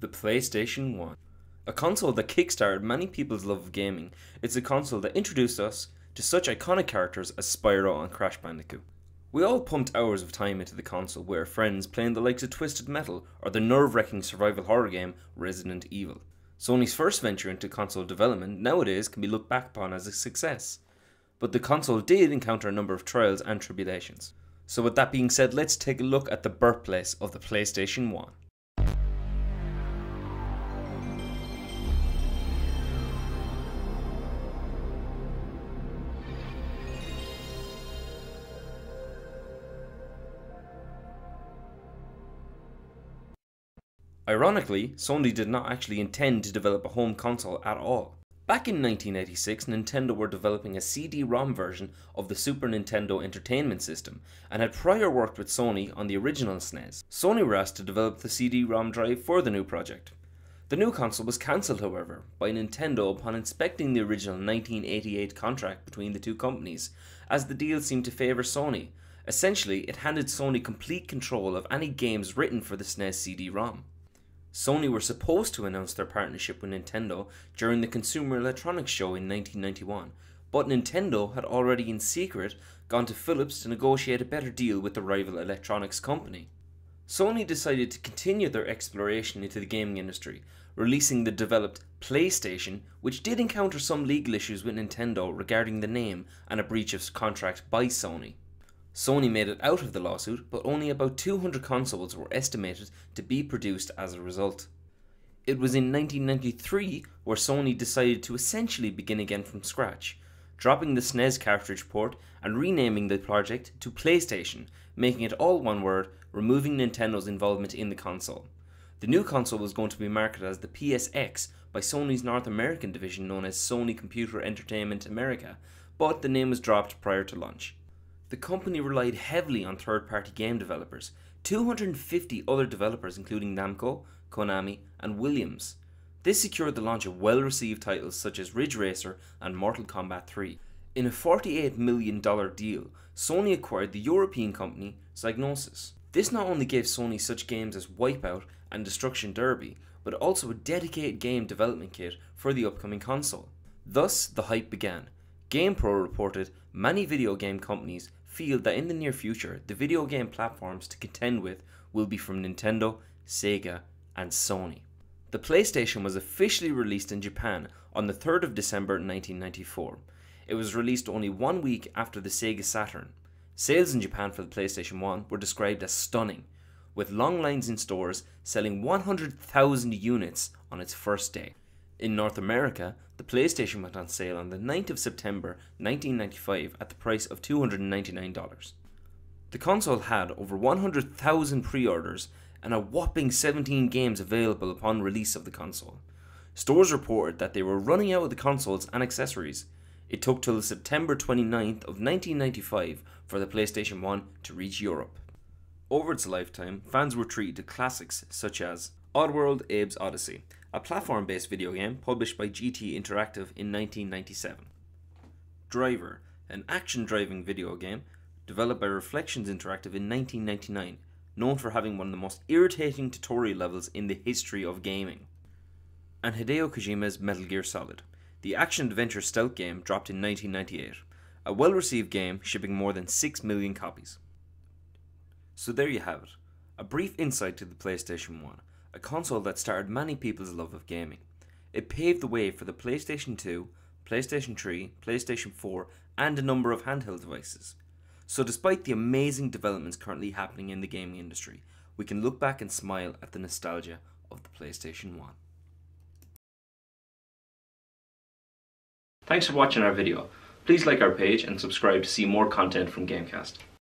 The PlayStation 1. A console that kickstarted many people's love of gaming, it's a console that introduced us to such iconic characters as Spyro and Crash Bandicoot. We all pumped hours of time into the console with our friends playing the likes of Twisted Metal or the nerve-wracking survival horror game Resident Evil. Sony's first venture into console development nowadays can be looked back upon as a success, but the console did encounter a number of trials and tribulations. So with that being said, let's take a look at the birthplace of the PlayStation 1. Ironically, Sony did not actually intend to develop a home console at all. Back in 1986, Nintendo were developing a CD-ROM version of the Super Nintendo Entertainment System and had prior worked with Sony on the original SNES. Sony were asked to develop the CD-ROM drive for the new project. The new console was cancelled, however, by Nintendo upon inspecting the original 1988 contract between the two companies, as the deal seemed to favour Sony. Essentially, it handed Sony complete control of any games written for the SNES CD-ROM. Sony were supposed to announce their partnership with Nintendo during the Consumer Electronics Show in 1991, but Nintendo had already in secret gone to Philips to negotiate a better deal with the rival electronics company. Sony decided to continue their exploration into the gaming industry, releasing the developed PlayStation, which did encounter some legal issues with Nintendo regarding the name and a breach of contract by Sony. Sony made it out of the lawsuit, but only about 200 consoles were estimated to be produced as a result. It was in 1993 where Sony decided to essentially begin again from scratch, dropping the SNES cartridge port and renaming the project to PlayStation, making it all one word, removing Nintendo's involvement in the console. The new console was going to be marketed as the PSX by Sony's North American division known as Sony Computer Entertainment America, but the name was dropped prior to launch. The company relied heavily on third-party game developers, 250 other developers including Namco, Konami and Williams. This secured the launch of well-received titles such as Ridge Racer and Mortal Kombat 3. In a $48 million deal, Sony acquired the European company Psygnosis. This not only gave Sony such games as Wipeout and Destruction Derby, but also a dedicated game development kit for the upcoming console. Thus, the hype began. GamePro reported many video game companies feel that in the near future, the video game platforms to contend with will be from Nintendo, Sega, and Sony. The PlayStation was officially released in Japan on the 3rd of December 1994. It was released only 1 week after the Sega Saturn. Sales in Japan for the PlayStation 1 were described as stunning, with long lines in stores selling 100,000 units on its first day. In North America, the PlayStation went on sale on the 9th of September 1995 at the price of $299. The console had over 100,000 pre-orders and a whopping 17 games available upon release of the console. Stores reported that they were running out of the consoles and accessories. It took till September 29th of 1995 for the PlayStation 1 to reach Europe. Over its lifetime, fans were treated to classics such as Oddworld Abe's Odyssey, a platform-based video game published by GT Interactive in 1997. Driver, an action-driving video game developed by Reflections Interactive in 1999, known for having one of the most irritating tutorial levels in the history of gaming. And Hideo Kojima's Metal Gear Solid, the action-adventure stealth game dropped in 1998, a well-received game shipping more than 6 million copies. So there you have it, a brief insight to the PlayStation 1. A console that started many people's love of gaming. It paved the way for the PlayStation 2, PlayStation 3, PlayStation 4 and a number of handheld devices. So despite the amazing developments currently happening in the gaming industry, we can look back and smile at the nostalgia of the PlayStation 1. Thanks for watching our video. Please like our page and subscribe to see more content from GameCast.